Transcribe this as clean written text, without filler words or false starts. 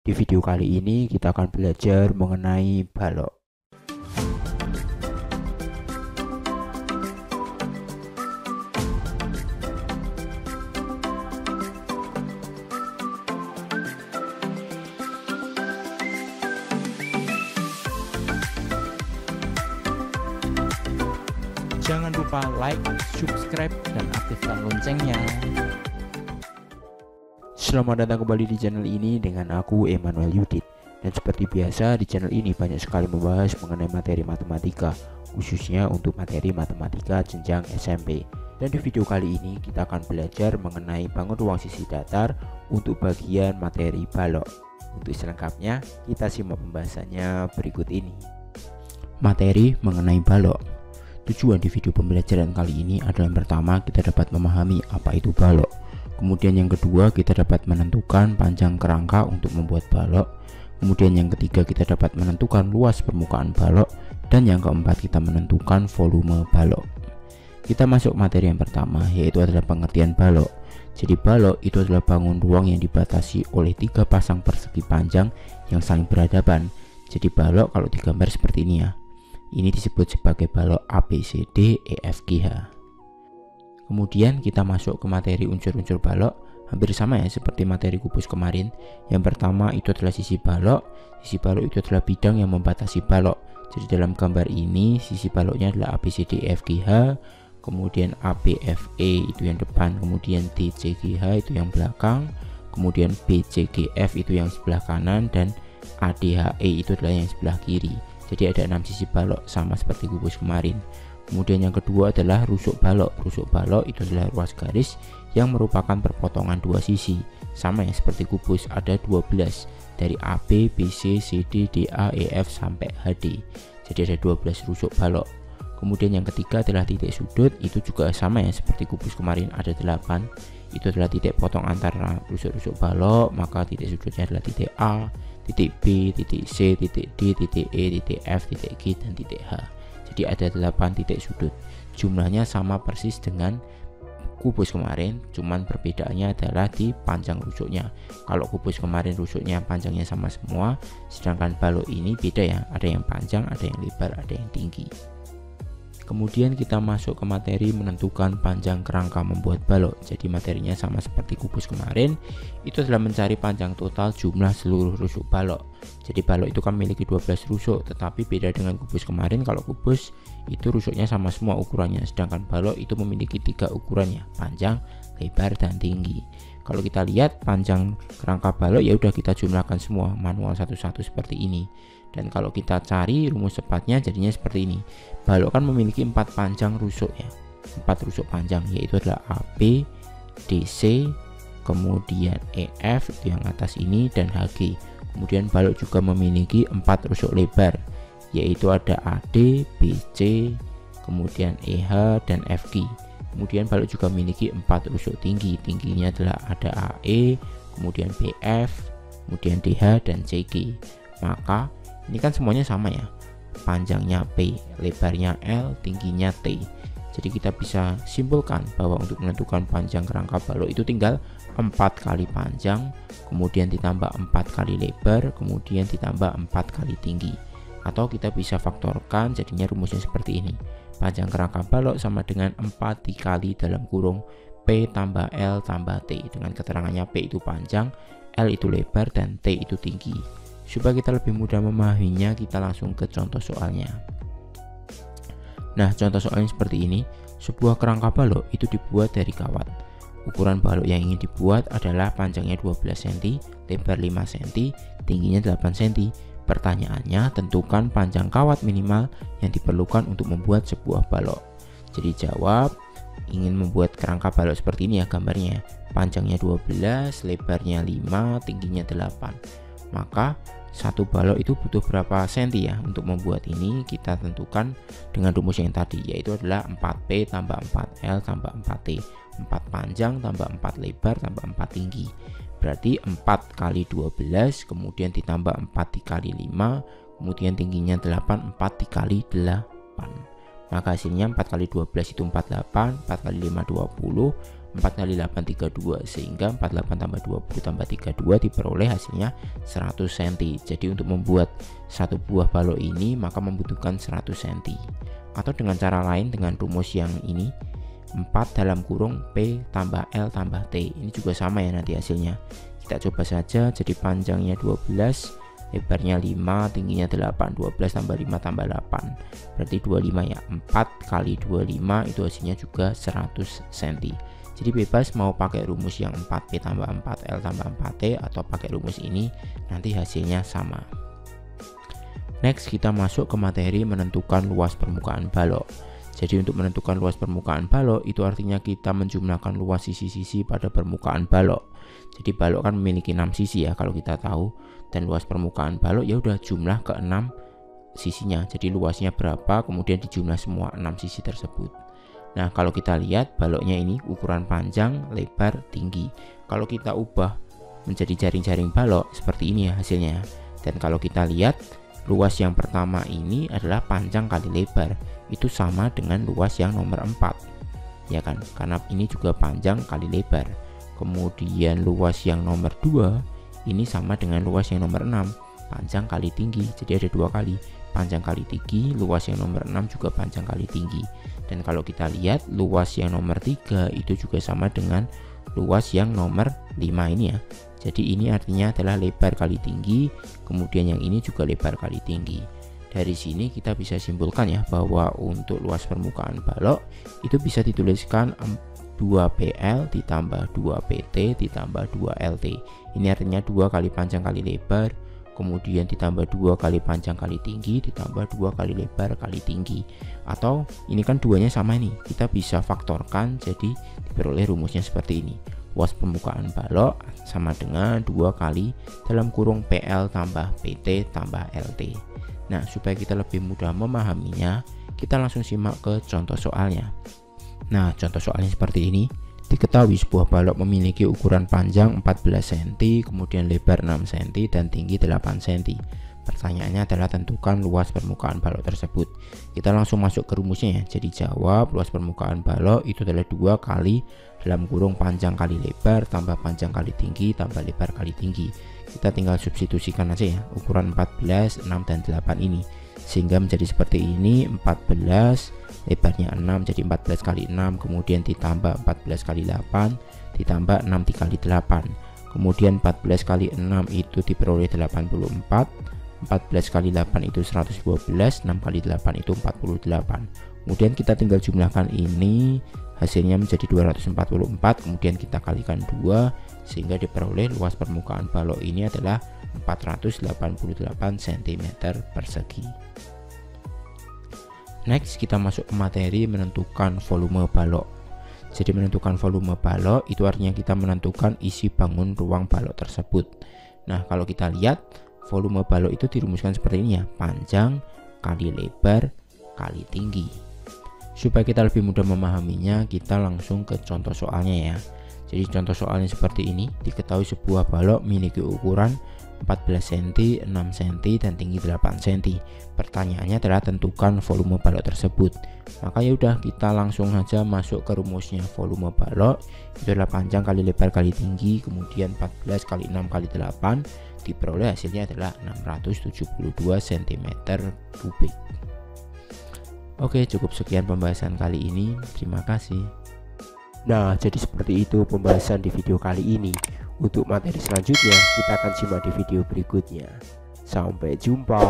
Di video kali ini kita akan belajar mengenai balok. Jangan lupa like, subscribe, dan aktifkan loncengnya. Selamat datang kembali di channel ini dengan aku Emmanuel Yudit. Dan seperti biasa di channel ini banyak sekali membahas mengenai materi matematika, khususnya untuk materi matematika jenjang SMP. Dan di video kali ini kita akan belajar mengenai bangun ruang sisi datar untuk bagian materi balok. Untuk selengkapnya kita simak pembahasannya berikut ini. Materi mengenai balok. Tujuan di video pembelajaran kali ini adalah yang pertama kita dapat memahami apa itu balok. Kemudian yang kedua kita dapat menentukan panjang kerangka untuk membuat balok. Kemudian yang ketiga kita dapat menentukan luas permukaan balok. Dan yang keempat kita menentukan volume balok. Kita masuk materi yang pertama, yaitu adalah pengertian balok. Jadi balok itu adalah bangun ruang yang dibatasi oleh 3 pasang persegi panjang yang saling berhadapan. Jadi balok kalau digambar seperti ini ya. Ini disebut sebagai balok ABCD EFGH. Kemudian kita masuk ke materi unsur-unsur balok. Hampir sama ya seperti materi kubus kemarin. Yang pertama itu adalah sisi balok. Sisi balok itu adalah bidang yang membatasi balok. Jadi dalam gambar ini sisi baloknya adalah ABCD EFGH. Kemudian ABFE itu yang depan. Kemudian DCGH itu yang belakang. Kemudian BCGF itu yang sebelah kanan. Dan ADHE itu adalah yang sebelah kiri. Jadi ada 6 sisi balok sama seperti kubus kemarin. Kemudian yang kedua adalah rusuk balok. Rusuk balok itu adalah ruas garis yang merupakan perpotongan 2 sisi. Sama ya seperti kubus, ada 12 dari AB, BC, CD, DA, EF sampai HD. Jadi ada 12 rusuk balok. Kemudian yang ketiga adalah titik sudut. Itu juga sama ya seperti kubus kemarin, ada 8. Itu adalah titik potong antara rusuk-rusuk balok. Maka titik sudutnya adalah titik A, titik B, titik C, titik D, titik E, titik F, titik G, dan titik H. Jadi ada 8 titik sudut. Jumlahnya sama persis dengan kubus kemarin, cuman perbedaannya adalah di panjang rusuknya. Kalau kubus kemarin rusuknya panjangnya sama semua, sedangkan balok ini beda ya, ada yang panjang, ada yang lebar, ada yang tinggi. Kemudian kita masuk ke materi menentukan panjang kerangka membuat balok. Jadi materinya sama seperti kubus kemarin, itu adalah mencari panjang total jumlah seluruh rusuk balok. Jadi balok itu kan memiliki 12 rusuk, tetapi beda dengan kubus kemarin. Kalau kubus itu rusuknya sama semua ukurannya, sedangkan balok itu memiliki 3 ukurannya, panjang, lebar, dan tinggi. Kalau kita lihat panjang kerangka balok ya udah kita jumlahkan semua manual satu-satu seperti ini. Dan kalau kita cari rumus cepatnya jadinya seperti ini. Balok kan memiliki 4 panjang rusuk ya. 4 rusuk panjang, yaitu adalah AB, DC, kemudian EF itu yang atas ini, dan HG. Kemudian balok juga memiliki 4 rusuk lebar, yaitu ada AD, BC, kemudian EH, dan FG. Kemudian balok juga memiliki 4 rusuk tinggi. Tingginya adalah ada AE, kemudian BF, kemudian DH, dan CG. Maka ini kan semuanya sama ya, panjangnya P, lebarnya L, tingginya T. Jadi kita bisa simpulkan bahwa untuk menentukan panjang kerangka balok itu tinggal 4 kali panjang, kemudian ditambah 4 kali lebar, kemudian ditambah 4 kali tinggi. Atau kita bisa faktorkan, jadinya rumusnya seperti ini. Panjang kerangka balok sama dengan 4 dikali dalam kurung P tambah L tambah T. Dengan keterangannya P itu panjang, L itu lebar, dan T itu tinggi. Supaya kita lebih mudah memahaminya, kita langsung ke contoh soalnya. Nah, contoh soalnya seperti ini. Sebuah kerangka balok itu dibuat dari kawat. Ukuran balok yang ingin dibuat adalah panjangnya 12 cm, lebar 5 cm, tingginya 8 cm. Pertanyaannya, tentukan panjang kawat minimal yang diperlukan untuk membuat sebuah balok. Jadi jawab, ingin membuat kerangka balok seperti ini ya gambarnya. Panjangnya 12, lebarnya 5, tingginya 8. Maka satu balok itu butuh berapa senti ya untuk membuat ini. Kita tentukan dengan rumus yang tadi, yaitu adalah 4P tambah 4L tambah 4T. 4 panjang tambah 4 lebar tambah 4 tinggi. Berarti 4 kali 12, kemudian ditambah 4 dikali 5, kemudian tingginya 8, 4 dikali 8. Maka hasilnya 4 kali 12 itu 48, 4 kali 5 20, 4 kali 8 32, sehingga 48 tambah 20 tambah 32 diperoleh hasilnya 100 cm. Jadi untuk membuat satu buah balok ini maka membutuhkan 100 cm. Atau dengan cara lain, dengan rumus yang ini, 4 dalam kurung P tambah L tambah T, ini juga sama ya nanti hasilnya. Kita coba saja. Jadi panjangnya 12, lebarnya 5, tingginya 8. 12 tambah 5 tambah 8 berarti 25 ya. 4 kali 25 itu hasilnya juga 100 cm. Jadi bebas mau pakai rumus yang 4P tambah 4L tambah 4T atau pakai rumus ini, nanti hasilnya sama. Next kita masuk ke materi menentukan luas permukaan balok. Jadi untuk menentukan luas permukaan balok itu artinya kita menjumlahkan luas sisi-sisi pada permukaan balok. Jadi balok kan memiliki 6 sisi ya kalau kita tahu, dan luas permukaan balok ya udah jumlah ke 6 sisinya. Jadi luasnya berapa kemudian dijumlah semua 6 sisi tersebut. Nah kalau kita lihat baloknya ini ukuran panjang, lebar, tinggi. Kalau kita ubah menjadi jaring-jaring balok seperti ini ya hasilnya. Dan kalau kita lihat luas yang pertama ini adalah panjang kali lebar, itu sama dengan luas yang nomor 4 ya kan, karena ini juga panjang kali lebar. Kemudian luas yang nomor 2 ini sama dengan luas yang nomor 6, panjang kali tinggi. Jadi ada 2 kali, panjang kali tinggi. Luas yang nomor 6 juga panjang kali tinggi. Dan kalau kita lihat luas yang nomor 3 itu juga sama dengan luas yang nomor 5 ini ya. Jadi ini artinya adalah lebar kali tinggi, kemudian yang ini juga lebar kali tinggi. Dari sini kita bisa simpulkan ya bahwa untuk luas permukaan balok itu bisa dituliskan 2PL ditambah 2PT ditambah 2LT. Ini artinya 2 kali panjang kali lebar, kemudian ditambah 2 kali panjang kali tinggi ditambah 2 kali lebar kali tinggi. Atau ini kan duanya sama nih, kita bisa faktorkan jadi diperoleh rumusnya seperti ini. Luas permukaan balok sama dengan 2 kali dalam kurung PL tambah PT tambah LT. Nah supaya kita lebih mudah memahaminya, kita langsung simak ke contoh soalnya. Nah contoh soalnya seperti ini. Diketahui sebuah balok memiliki ukuran panjang 14 cm, kemudian lebar 6 cm dan tinggi 8 cm. Pertanyaannya adalah tentukan luas permukaan balok tersebut. Kita langsung masuk ke rumusnya ya. Jadi jawab luas permukaan balok itu adalah 2 kali dalam kurung panjang kali lebar tambah panjang kali tinggi tambah lebar kali tinggi. Kita tinggal substitusikan aja ya ukuran 14, 6 dan 8 ini, sehingga menjadi seperti ini. 14 lebarnya 6 jadi 14 kali 6, kemudian ditambah 14 kali 8 ditambah 6 dikali 8, kemudian 14 kali 6 itu diperoleh 84, 14 kali 8 itu 112, 6 kali 8 itu 48. Kemudian kita tinggal jumlahkan ini, hasilnya menjadi 244, kemudian kita kalikan 2 sehingga diperoleh luas permukaan balok ini adalah 488 cm persegi. Next kita masuk ke materi menentukan volume balok. Jadi menentukan volume balok itu artinya kita menentukan isi bangun ruang balok tersebut. Nah kalau kita lihat volume balok itu dirumuskan seperti ini ya, panjang kali lebar kali tinggi. Supaya kita lebih mudah memahaminya, kita langsung ke contoh soalnya ya. Jadi contoh soalnya seperti ini. Diketahui sebuah balok memiliki ukuran 14 cm, 6 cm dan tinggi 8 cm. Pertanyaannya adalah tentukan volume balok tersebut. Maka ya udah kita langsung saja masuk ke rumusnya. Volume balok itu adalah panjang kali lebar kali tinggi, kemudian 14 kali 6 kali 8 diperoleh hasilnya adalah 672 cm3. Oke, cukup sekian pembahasan kali ini. Terima kasih. Nah, jadi seperti itu pembahasan di video kali ini. Untuk materi selanjutnya kita akan simak di video berikutnya. Sampai jumpa.